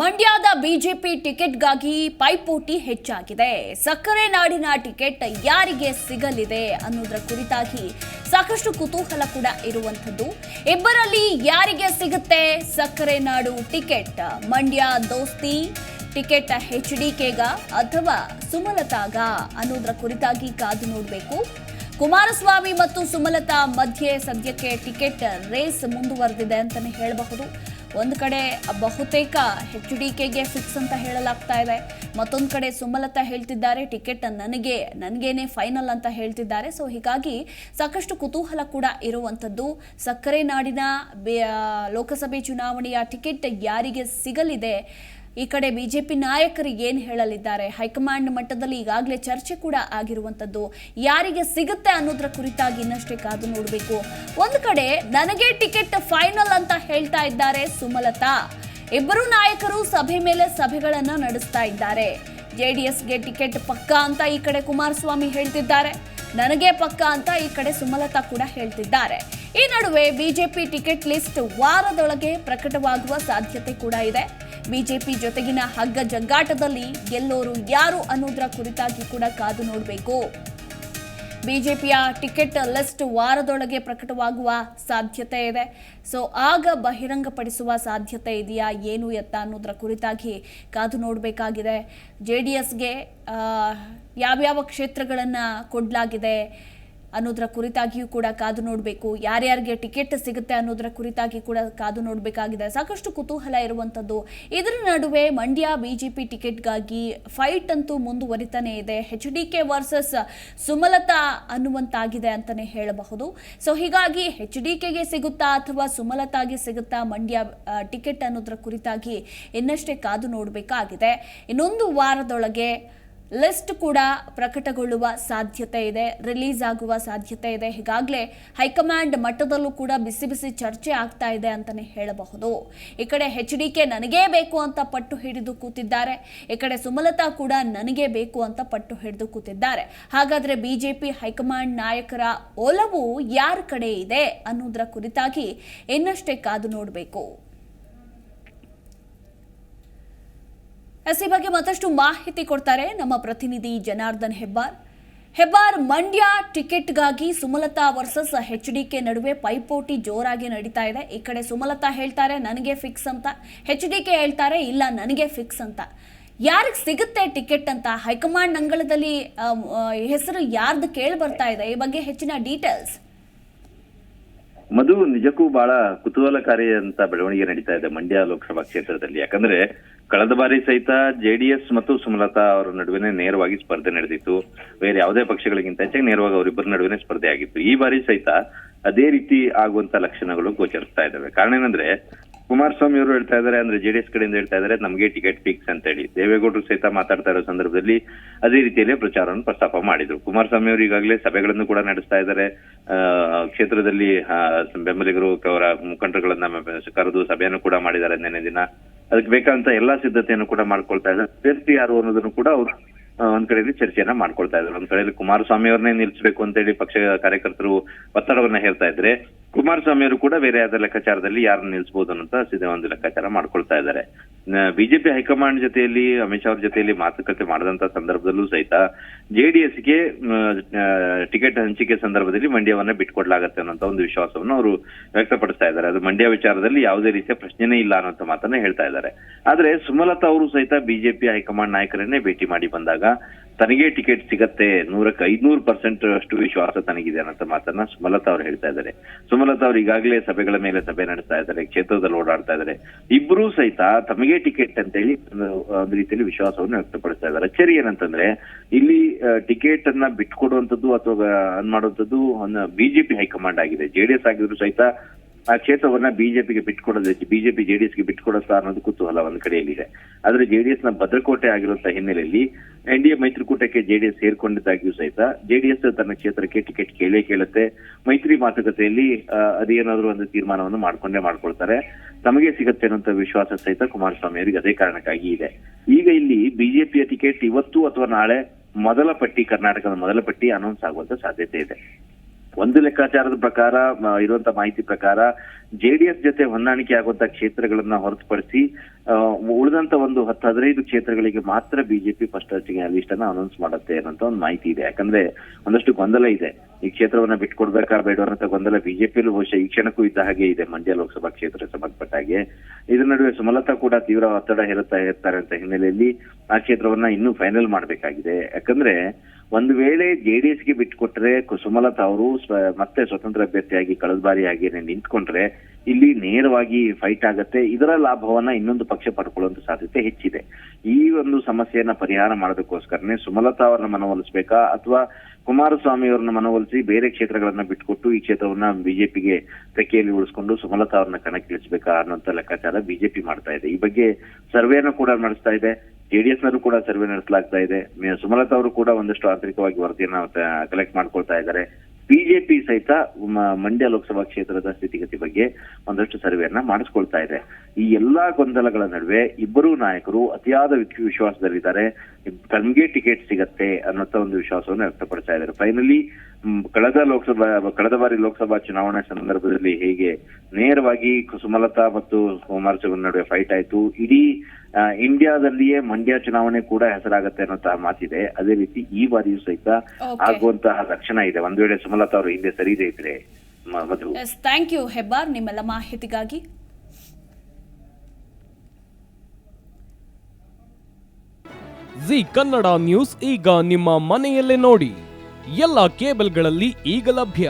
ಮಂಡ್ಯದ ಬಿಜೆಪಿ ಟಿಕೆಟ್ಗಾಗಿ ಪೈಪೋಟಿ ಹೆಚ್ಚಾಗಿದೆ. ಸಕ್ಕರೆ ನಾಡಿನ ಟಿಕೆಟ್ ಯಾರಿಗೆ ಸಿಗಲಿದೆ ಅನ್ನೋದರ ಕುರಿತಾಗಿ ಸಾಕಷ್ಟು ಕುತೂಹಲ ಕೂಡ ಇರುವಂಥದ್ದು. ಇಬ್ಬರಲ್ಲಿ ಯಾರಿಗೆ ಸಿಗುತ್ತೆ ಸಕ್ಕರೆ ನಾಡು ಟಿಕೆಟ್? ಮಂಡ್ಯ ದೋಸ್ತಿ ಟಿಕೆಟ್ HDKಗ ಅಥವಾ ಸುಮಲತಾಗ ಅನ್ನೋದರ ಕುರಿತಾಗಿ ಕಾದು ನೋಡಬೇಕು. ಕುಮಾರಸ್ವಾಮಿ ಮತ್ತು ಸುಮಲತಾ ಮಧ್ಯೆ ಸದ್ಯಕ್ಕೆ ಟಿಕೆಟ್ ರೇಸ್ ಮುಂದುವರೆದಿದೆ ಅಂತಾನೆ ಹೇಳಬಹುದು. ಒಂದು ಕಡೆ ಬಹುತೇಕ HDKಗೆ ಫಿಕ್ಸ್ ಅಂತ ಹೇಳಲಾಗ್ತಾ ಇದೆ. ಮತ್ತೊಂದು ಕಡೆ ಸುಮಲತಾ ಹೇಳ್ತಿದ್ದಾರೆ ಟಿಕೆಟ್ ನನಗೇನೆ ಫೈನಲ್ ಅಂತ ಹೇಳ್ತಿದ್ದಾರೆ. ಸೊ ಹೀಗಾಗಿ ಸಾಕಷ್ಟು ಕುತೂಹಲ ಕೂಡ ಇರುವಂಥದ್ದು. ಸಕ್ಕರೆ ನಾಡಿನ ಲೋಕಸಭೆ ಚುನಾವಣೆಯ ಟಿಕೆಟ್ ಯಾರಿಗೆ ಸಿಗಲಿದೆ? ಈ ಕಡೆ ಬಿಜೆಪಿ ನಾಯಕರು ಏನು ಹೇಳಲಿದ್ದಾರೆ? ಹೈಕಮಾಂಡ್ ಮಟ್ಟದಲ್ಲಿ ಈಗಾಗಲೇ ಚರ್ಚೆ ಕೂಡ ಆಗಿರುವಂಥದ್ದು. ಯಾರಿಗೆ ಸಿಗುತ್ತೆ ಅನ್ನೋದ್ರ ಕುರಿತಾಗಿ ಇನ್ನಷ್ಟೇ ಕಾದು ನೋಡಬೇಕು. ಒಂದು ಕಡೆ ನನಗೆ ಟಿಕೆಟ್ ಫೈನಲ್ ಅಂತ ಹೇಳ್ತಾ ಇದ್ದಾರೆ ಸುಮಲತಾ. ಇಬ್ಬರು ನಾಯಕರು ಸಭೆ ಮೇಲೆ ಸಭೆಗಳನ್ನ ನಡೆಸ್ತಾ ಇದ್ದಾರೆ. JDSಗೆ ಟಿಕೆಟ್ ಪಕ್ಕಾ ಅಂತ ಈ ಕಡೆ ಕುಮಾರಸ್ವಾಮಿ ಹೇಳ್ತಿದ್ದಾರೆ, ನನಗೆ ಪಕ್ಕಾ ಅಂತ ಈ ಕಡೆ ಸುಮಲತಾ ಕೂಡ ಹೇಳ್ತಿದ್ದಾರೆ. ಈ ನಡುವೆ ಬಿಜೆಪಿ ಟಿಕೆಟ್ ಲಿಸ್ಟ್ ವಾರದೊಳಗೆ ಪ್ರಕಟವಾಗುವ ಸಾಧ್ಯತೆ ಕೂಡ ಇದೆ. ಬಿಜೆಪಿ ಜೊತೆಗಿನ ಹಗ್ಗ ಜಗ್ಗಾಟದಲ್ಲಿ ಗೆಲ್ಲೋರು ಯಾರು ಅನ್ನೋದರ ಕುರಿತಾಗಿ ಕೂಡ ಕಾದು ನೋಡಬೇಕು. ಬಿಜೆಪಿಯ ಟಿಕೆಟ್ ಲಿಸ್ಟ್ ವಾರದೊಳಗೆ ಪ್ರಕಟವಾಗುವ ಸಾಧ್ಯತೆ ಇದೆ. ಸೊ ಆಗ ಬಹಿರಂಗಪಡಿಸುವ ಸಾಧ್ಯತೆ ಇದೆಯಾ ಏನು ಎತ್ತ ಅನ್ನೋದರ ಕುರಿತಾಗಿ ಕಾದು ನೋಡಬೇಕಾಗಿದೆ. JDSಗೆ ಯಾವ್ಯಾವ ಕ್ಷೇತ್ರಗಳನ್ನು ಕೊಡಲಾಗಿದೆ ಅನ್ನೋದರ ಕುರಿತಾಗಿಯೂ ಕೂಡ ಕಾದು ನೋಡಬೇಕು. ಯಾರ್ಯಾರಿಗೆ ಟಿಕೆಟ್ ಸಿಗುತ್ತೆ ಅನ್ನೋದರ ಕುರಿತಾಗಿ ಕೂಡ ಕಾದು ನೋಡಬೇಕಾಗಿದೆ. ಸಾಕಷ್ಟು ಕುತೂಹಲ ಇರುವಂಥದ್ದು. ಇದರ ನಡುವೆ ಮಂಡ್ಯ ಬಿಜೆಪಿ ಟಿಕೆಟ್ಗಾಗಿ ಫೈಟ್ ಅಂತೂ ಮುಂದುವರಿತಾನೆ ಇದೆ. HDK ವರ್ಸಸ್ ಸುಮಲತಾ ಅನ್ನುವಂತಾಗಿದೆ ಅಂತಾನೆ ಹೇಳಬಹುದು. ಸೊ ಹೀಗಾಗಿ HDKಗೆ ಸಿಗುತ್ತಾ ಅಥವಾ ಸುಮಲತಾಗೆ ಸಿಗುತ್ತಾ ಮಂಡ್ಯ ಟಿಕೆಟ್ ಅನ್ನೋದರ ಕುರಿತಾಗಿ ಇನ್ನಷ್ಟೇ ಕಾದು ನೋಡಬೇಕಾಗಿದೆ. ಇನ್ನೊಂದು ವಾರದೊಳಗೆ ಲಿಸ್ಟ್ ಕೂಡ ಪ್ರಕಟಗೊಳ್ಳುವ ಸಾಧ್ಯತೆ ಇದೆ, ರಿಲೀಸ್ ಆಗುವ ಸಾಧ್ಯತೆ ಇದೆ. ಹೀಗಾಗಲೇ ಹೈಕಮಾಂಡ್ ಮಟ್ಟದಲ್ಲೂ ಕೂಡ ಬಿಸಿ ಬಿಸಿ ಚರ್ಚೆ ಆಗ್ತಾ ಇದೆ ಅಂತಾನೆ ಹೇಳಬಹುದು. ಈ ಕಡೆ HDK ನನಗೇ ಬೇಕು ಅಂತ ಪಟ್ಟು ಹಿಡಿದು ಕೂತಿದ್ದಾರೆ, ಈ ಕಡೆ ಸುಮಲತಾ ಕೂಡ ನನಗೇ ಬೇಕು ಅಂತ ಪಟ್ಟು ಹಿಡಿದು ಕೂತಿದ್ದಾರೆ. ಹಾಗಾದ್ರೆ ಬಿಜೆಪಿ ಹೈಕಮಾಂಡ್ ನಾಯಕರ ಒಲವು ಯಾರ ಕಡೆ ಇದೆ ಅನ್ನೋದರ ಕುರಿತಾಗಿ ಇನ್ನಷ್ಟೇ ಕಾದು ನೋಡಬೇಕು. ಈ ಬಗ್ಗೆ ಮತ್ತಷ್ಟು ಮಾಹಿತಿ ಕೊಡ್ತಾರೆ ನಮ್ಮ ಪ್ರತಿನಿಧಿ ಜನಾರ್ದನ್ ಹೆಬ್ಬಾರ್. ಮಂಡ್ಯ ಟಿಕೆಟ್ಗಾಗಿ ಸುಮಲತಾ ವರ್ಸಸ್ HDK ನಡುವೆ ಪೈಪೋಟಿ ಜೋರಾಗಿ ನಡೀತಾ ಇದೆ. ಈ ಕಡೆ ಸುಮಲತಾ ಹೇಳ್ತಾರೆ ನನಗೆ ಫಿಕ್ಸ್ ಅಂತ, HDK ಹೇಳ್ತಾರೆ ಇಲ್ಲ ನನಗೆ ಫಿಕ್ಸ್ ಅಂತ. ಯಾರಿಗೆ ಸಿಗುತ್ತೆ ಟಿಕೆಟ್ ಅಂತ ಹೈಕಮಾಂಡ್ ಅಂಗಳದಲ್ಲಿ ಹೆಸರು ಯಾರ್ದು ಕೇಳಿ ಬರ್ತಾ ಇದೆ? ಈ ಬಗ್ಗೆ ಹೆಚ್ಚಿನ ಡೀಟೇಲ್ಸ್. ಮಧು, ನಿಜಕ್ಕೂ ಬಹಳ ಕುತೂಹಲಕಾರಿ ಅಂತ ಬೆಳವಣಿಗೆ ನಡೀತಾ ಇದೆ ಮಂಡ್ಯ ಲೋಕಸಭಾ ಕ್ಷೇತ್ರದಲ್ಲಿ. ಯಾಕಂದ್ರೆ ಕಳೆದ ಬಾರಿ ಸಹಿತ JDS ಮತ್ತು ಸುಮಲತಾ ಅವರ ನಡುವೆ ನೇರವಾಗಿ ಸ್ಪರ್ಧೆ ನಡೆದಿತ್ತು. ಬೇರೆ ಯಾವುದೇ ಪಕ್ಷಗಳಿಗಿಂತ ಹೆಚ್ಚಾಗಿ ನೇರವಾಗಿ ಅವರಿಬ್ಬರ ನಡುವೆ ಸ್ಪರ್ಧೆ ಆಗಿತ್ತು. ಈ ಬಾರಿ ಸಹಿತ ಅದೇ ರೀತಿ ಆಗುವಂತ ಲಕ್ಷಣಗಳು ಗೋಚರಿಸ್ತಾ ಇದ್ದಾವೆ. ಕಾರಣ ಏನಂದ್ರೆ ಕುಮಾರಸ್ವಾಮಿ ಅವರು ಹೇಳ್ತಾ ಇದ್ದಾರೆ, ಅಂದ್ರೆ JDS ಕಡೆಯಿಂದ ಹೇಳ್ತಾ ಇದ್ದಾರೆ ನಮಗೆ ಟಿಕೆಟ್ ಫಿಕ್ಸ್ ಅಂತ ಹೇಳಿ. ದೇವೇಗೌಡರು ಸಹಿತ ಮಾತಾಡ್ತಾ ಇರೋ ಸಂದರ್ಭದಲ್ಲಿ ಅದೇ ರೀತಿಯಲ್ಲಿ ಪ್ರಚಾರವನ್ನು ಪ್ರಸ್ತಾಪ ಮಾಡಿದ್ರು. ಕುಮಾರಸ್ವಾಮಿ ಅವರು ಈಗಾಗಲೇ ಸಭೆಗಳನ್ನು ಕೂಡ ನಡೆಸ್ತಾ ಇದ್ದಾರೆ. ಕ್ಷೇತ್ರದಲ್ಲಿ ಬೆಂಬಲಿಗರು ಅವರ ಮುಖಂಡರುಗಳನ್ನ ಕರೆದು ಸಭೆಯನ್ನು ಕೂಡ ಮಾಡಿದ್ದಾರೆ ನಿನ್ನೆ ದಿನ. ಅದಕ್ಕೆ ಬೇಕಾದಂತ ಎಲ್ಲಾ ಸಿದ್ಧತೆಯನ್ನು ಕೂಡ ಮಾಡ್ಕೊಳ್ತಾ ಇದ್ದಾರೆ. ಅಭ್ಯರ್ಥಿ ಯಾರು ಅನ್ನೋದನ್ನು ಕೂಡ ಅವರು ಒಂದ್ ಕಡೆಯಲ್ಲಿ ಚರ್ಚೆಯನ್ನ ಮಾಡ್ಕೊಳ್ತಾ ಇದ್ದಾರೆ. ಒಂದ್ ಕಡೆಯಲ್ಲಿ ಕುಮಾರಸ್ವಾಮಿ ಅವ್ರನ್ನೇ ನಿಲ್ಲಿಸಬೇಕು ಅಂತ ಹೇಳಿ ಪಕ್ಷ ಕಾರ್ಯಕರ್ತರು ಒತ್ತಡವನ್ನ ಹೇಳ್ತಾ ಇದ್ರೆ, ಕುಮಾರಸ್ವಾಮಿ ಅವರು ಕೂಡ ಬೇರೆ ಯಾವ್ದಾರ ಲೆಕ್ಕಾಚಾರದಲ್ಲಿ ಯಾರನ್ನ ನಿಲ್ಲಿಸಬಹುದು ಅನ್ನೋ ಒಂದು ಲೆಕ್ಕಾಚಾರ ಮಾಡ್ಕೊಳ್ತಾ ಇದ್ದಾರೆ. ಬಿಜೆಪಿ ಹೈಕಮಾಂಡ್ ಜೊತೆಯಲ್ಲಿ ಅಮಿತ್ ಶಾ ಅವ್ರ ಜೊತೆಯಲ್ಲಿ ಮಾತುಕತೆ ಮಾಡಿದಂತ ಸಂದರ್ಭದಲ್ಲೂ ಸಹಿತ JDSಗೆ ಟಿಕೆಟ್ ಹಂಚಿಕೆ ಸಂದರ್ಭದಲ್ಲಿ ಮಂಡ್ಯವನ್ನ ಬಿಟ್ಕೊಡ್ಲಾಗತ್ತೆ ಅನ್ನೋ ಒಂದು ವಿಶ್ವಾಸವನ್ನು ಅವರು ವ್ಯಕ್ತಪಡಿಸ್ತಾ ಇದ್ದಾರೆ. ಅದು ಮಂಡ್ಯ ವಿಚಾರದಲ್ಲಿ ಯಾವುದೇ ರೀತಿಯ ಪ್ರಶ್ನೆನೇ ಇಲ್ಲ ಅನ್ನೋ ಮಾತನ್ನ ಹೇಳ್ತಾ ಇದ್ದಾರೆ. ಆದ್ರೆ ಸುಮಲತಾ ಅವರು ಸಹಿತ ಬಿಜೆಪಿ ಹೈಕಮಾಂಡ್ ನಾಯಕರನ್ನೇ ಭೇಟಿ ಮಾಡಿ ಬಂದಾಗ ತನಗೆ ಟಿಕೆಟ್ ಸಿಗತ್ತೆ 500% ಅಷ್ಟು ವಿಶ್ವಾಸ ತನಗಿದೆ ಅನ್ನೋ ಮಾತನ್ನ ಸುಮಲತಾ ಅವರು ಹೇಳ್ತಾ ಇದ್ದಾರೆ. ಸುಮಲತಾ ಅವರು ಈಗಾಗಲೇ ಸಭೆಗಳ ಮೇಲೆ ಸಭೆ ನಡೆಸ್ತಾ ಇದ್ದಾರೆ, ಕ್ಷೇತ್ರದಲ್ಲಿ ಓಡಾಡ್ತಾ ಇದ್ದಾರೆ. ಇಬ್ಬರೂ ಸಹಿತ ತಮಗೆ ಟಿಕೆಟ್ ಅಂತ ಹೇಳಿ ಒಂದು ರೀತಿಯಲ್ಲಿ ವಿಶ್ವಾಸವನ್ನು ವ್ಯಕ್ತಪಡಿಸ್ತಾ ಇದ್ದಾರೆ. ಅಚ್ಚರಿ ಏನಂತಂದ್ರೆ ಇಲ್ಲಿ ಟಿಕೆಟ್ ಅನ್ನ ಬಿಟ್ಕೊಡುವಂಥದ್ದು ಅಥವಾ ಮಾಡುವಂಥದ್ದು ಬಿಜೆಪಿ ಹೈಕಮಾಂಡ್ ಆಗಿದೆ. JDS ಆಗಿದ್ರು ಸಹಿತ ಆ ಕ್ಷೇತ್ರವನ್ನ ಬಿಜೆಪಿಗೆ ಬಿಟ್ಕೊಡೋದಕ್ಕೆ ಬಿಜೆಪಿ JDSಗೆ ಬಿಟ್ಕೊಡುತ್ತಾ ಅನ್ನೋದು ಕುತೂಹಲ ಒಂದ್ ಕಡೆಯಲ್ಲಿದೆ. ಆದ್ರೆ JDS ನ ಭದ್ರಕೋಟೆ ಆಗಿರುವಂತಹ ಹಿನ್ನೆಲೆಯಲ್ಲಿ NDA ಮೈತ್ರಿಕೂಟಕ್ಕೆ JDS ಸೇರ್ಕೊಂಡಿದ್ದಾಗಿಯೂ ಸಹಿತ JDS ತನ್ನ ಕ್ಷೇತ್ರಕ್ಕೆ ಟಿಕೆಟ್ ಕೇಳುತ್ತೆ. ಮೈತ್ರಿ ಮಾತುಕತೆಯಲ್ಲಿ ಅದೇನಾದ್ರೂ ಒಂದು ತೀರ್ಮಾನವನ್ನು ಮಾಡ್ಕೊಳ್ತಾರೆ. ತಮಗೆ ಸಿಗುತ್ತೆ ಅನ್ನೋ ವಿಶ್ವಾಸ ಸಹಿತ ಕುಮಾರಸ್ವಾಮಿ ಅವರಿಗೆ ಅದೇ ಕಾರಣಕ್ಕಾಗಿ ಇದೆ. ಈಗ ಇಲ್ಲಿ ಬಿಜೆಪಿಯ ಟಿಕೆಟ್ ಇವತ್ತು ಅಥವಾ ನಾಳೆ ಕರ್ನಾಟಕದ ಮೊದಲ ಪಟ್ಟಿ ಅನೌನ್ಸ್ ಆಗುವಂತ ಸಾಧ್ಯತೆ ಇದೆ. ಒಂದು ಲೆಕ್ಕಾಚಾರದ ಪ್ರಕಾರ ಇರುವಂತ ಮಾಹಿತಿ ಪ್ರಕಾರ ಜೆಡಿಎಸ್ ಜೊತೆ ಹೊಂದಾಣಿಕೆ ಆಗುವಂತ ಕ್ಷೇತ್ರಗಳನ್ನ ಹೊರತುಪಡಿಸಿ ಉಳಿದಂತ ಒಂದು 10-15 ಕ್ಷೇತ್ರಗಳಿಗೆ ಮಾತ್ರ ಬಿಜೆಪಿ ಫಸ್ಟ್ ಲಿಸ್ಟ್ ಅನ್ನ ಅನೌನ್ಸ್ ಮಾಡುತ್ತೆ ಅನ್ನೋಂತ ಒಂದು ಮಾಹಿತಿ ಇದೆ. ಯಾಕಂದ್ರೆ ಒಂದಷ್ಟು ಗೊಂದಲ ಇದೆ, ಈ ಕ್ಷೇತ್ರವನ್ನ ಬಿಟ್ಕೊಡ್ಬೇಕಾ ಬೇಡ ಅನ್ನೋ ಗೊಂದಲ ಬಿಜೆಪಿಯಲ್ಲೂ ಬಹುಶಃ ಈ ಕ್ಷಣಕ್ಕೂ ಇದ್ದ ಹಾಗೆ ಇದೆ. ಮಂಡ್ಯ ಲೋಕಸಭಾ ಕ್ಷೇತ್ರಕ್ಕೆ ಸಂಬಂಧಪಟ್ಟ ಹಾಗೆ ಇದರ ನಡುವೆ ಸುಮಲತಾ ಕೂಡ ತೀವ್ರ ಒತ್ತಡ ಹೇರ್ತಾರೆ ಅಂತ ಹಿನ್ನೆಲೆಯಲ್ಲಿ ಆ ಕ್ಷೇತ್ರವನ್ನ ಇನ್ನೂ ಫೈನಲ್ ಮಾಡ್ಬೇಕಾಗಿದೆ. ಯಾಕಂದ್ರೆ ಒಂದು ವೇಳೆ ಜೆಡಿಎಸ್ಗೆ ಬಿಟ್ಕೊಟ್ರೆ ಸುಮಲತಾ ಅವರು ಮತ್ತೆ ಸ್ವತಂತ್ರ ಅಭ್ಯರ್ಥಿಯಾಗಿ ಕಳೆದ ಬಾರಿ ಹಾಗೇನೆ ನಿಂತ್ಕೊಂಡ್ರೆ ಇಲ್ಲಿ ನೇರವಾಗಿ ಫೈಟ್ ಆಗತ್ತೆ. ಇದರ ಲಾಭವನ್ನ ಇನ್ನೊಂದು ಪಕ್ಷ ಪಡ್ಕೊಳ್ಳುವಂತ ಸಾಧ್ಯತೆ ಹೆಚ್ಚಿದೆ. ಈ ಒಂದು ಸಮಸ್ಯೆಯನ್ನ ಪರಿಹಾರ ಮಾಡೋದಕ್ಕೋಸ್ಕರನೇ ಸುಮಲತಾ ಅವರನ್ನ ಮನವೊಲಿಸಬೇಕಾ ಅಥವಾ ಕುಮಾರಸ್ವಾಮಿ ಅವರನ್ನ ಮನವೊಲಿಸಿ ಬೇರೆ ಕ್ಷೇತ್ರಗಳನ್ನ ಬಿಟ್ಕೊಟ್ಟು ಈ ಕ್ಷೇತ್ರವನ್ನ ಬಿಜೆಪಿಗೆ ತೆಕ್ಕೆಯಲ್ಲಿ ಉಳಿಸ್ಕೊಂಡು ಸುಮಲತಾ ಅವ್ರನ್ನ ಕಣಕ್ಕಿಳಿಸಬೇಕಾ ಅನ್ನೋಂತ ಲೆಕ್ಕಾಚಾರ ಬಿಜೆಪಿ ಮಾಡ್ತಾ ಇದೆ. ಈ ಬಗ್ಗೆ ಸರ್ವೆಯನ್ನು ಕೂಡ ನಡೆಸ್ತಾ ಇದೆ. ಜೆಡಿಎಸ್ ನಲ್ಲೂ ಕೂಡ ಸರ್ವೆ ನಡೆಸಲಾಗ್ತಾ ಇದೆ. ಸುಮಲತಾ ಅವರು ಕೂಡ ಒಂದಷ್ಟು ಆಂತರಿಕವಾಗಿ ವರದಿಯನ್ನ ಕಲೆಕ್ಟ್ ಮಾಡ್ಕೊಳ್ತಾ ಇದ್ದಾರೆ. ಬಿಜೆಪಿ ಸಹಿತ ಮಂಡ್ಯ ಲೋಕಸಭಾ ಕ್ಷೇತ್ರದ ಸ್ಥಿತಿಗತಿ ಬಗ್ಗೆ ಒಂದಷ್ಟು ಸರ್ವೆಯನ್ನ ಮಾಡಿಸ್ಕೊಳ್ತಾ ಇದೆ. ಈ ಎಲ್ಲಾ ಗೊಂದಲಗಳ ನಡುವೆ ಇಬ್ಬರೂ ನಾಯಕರು ಅತಿಯಾದ ವಿಶ್ವಾಸದಲ್ಲಿದ್ದಾರೆ. ತಮ್ಗೆ ಟಿಕೆಟ್ ಸಿಗತ್ತೆ ಅನ್ನೋಂತ ಒಂದು ವಿಶ್ವಾಸವನ್ನು ವ್ಯಕ್ತಪಡಿಸ್ತಾ ಇದ್ದಾರೆ. ಫೈನಲಿ ಕಳೆದ ಬಾರಿ ಲೋಕಸಭಾ ಚುನಾವಣೆ ಸಂದರ್ಭದಲ್ಲಿ ಹೇಗೆ ನೇರವಾಗಿ ಸುಮಲತಾ ಮತ್ತು ಕುಮಾರಸ್ವಾಮಿ ನಡುವೆ ಫೈಟ್ ಆಯ್ತು, ಇಡೀ ಇಂಡಿಯಾದಲ್ಲಿಯೇ ಮಂಡ್ಯ ಚುನಾವಣೆ ಕೂಡ ಹೆಸರಾಗತ್ತೆ ಅನ್ನೋಂತಹ ಮಾತಿದೆ. ಅದೇ ರೀತಿ ಈ ಬಾರಿಯೂ ಸಹಿತ ಆಗುವಂತಹ ಲಕ್ಷಣ ಇದೆ, ಒಂದ್ ವೇಳೆ ಸುಮಲತಾ ಅವರು ಹಿಂದೆ ಸರಿದೇ ಇದ್ರೆ. ಮಧು, ಥ್ಯಾಂಕ್ ಯು ಹೆಬ್ಬಾರ್ ನಿಮ್ಮೆಲ್ಲ ಮಾಹಿತಿಗಾಗಿ. ಜಿ ಕನ್ನಡ ನ್ಯೂಸ್ ಈಗ ನಿಮ್ಮ ಮನೆಯಲ್ಲೇ ನೋಡಿ. ಎಲ್ಲ ಕೇಬಲ್ಗಳಲ್ಲಿ ಈಗ ಲಭ್ಯ.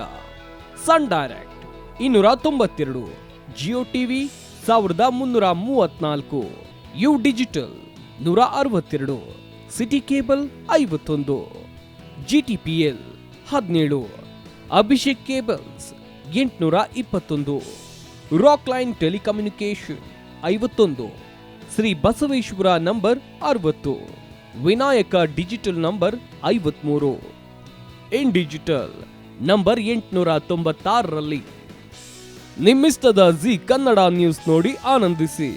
Sun Direct 292, Jio TV 1334, U Digital 162, City Cable 51, GTPL 17, Abhishek cables 821, Rockline telecommunication 51, Shri Basaveshwara number 60, Vinayaka digital number 53, In Digital number 896ರಲ್ಲಿ. ನಿಮ್ಮಿಸ್ತದ ಜಿ ಕನ್ನಡ ನ್ಯೂಸ್ ನೋಡಿ ಆನಂದಿಸಿ.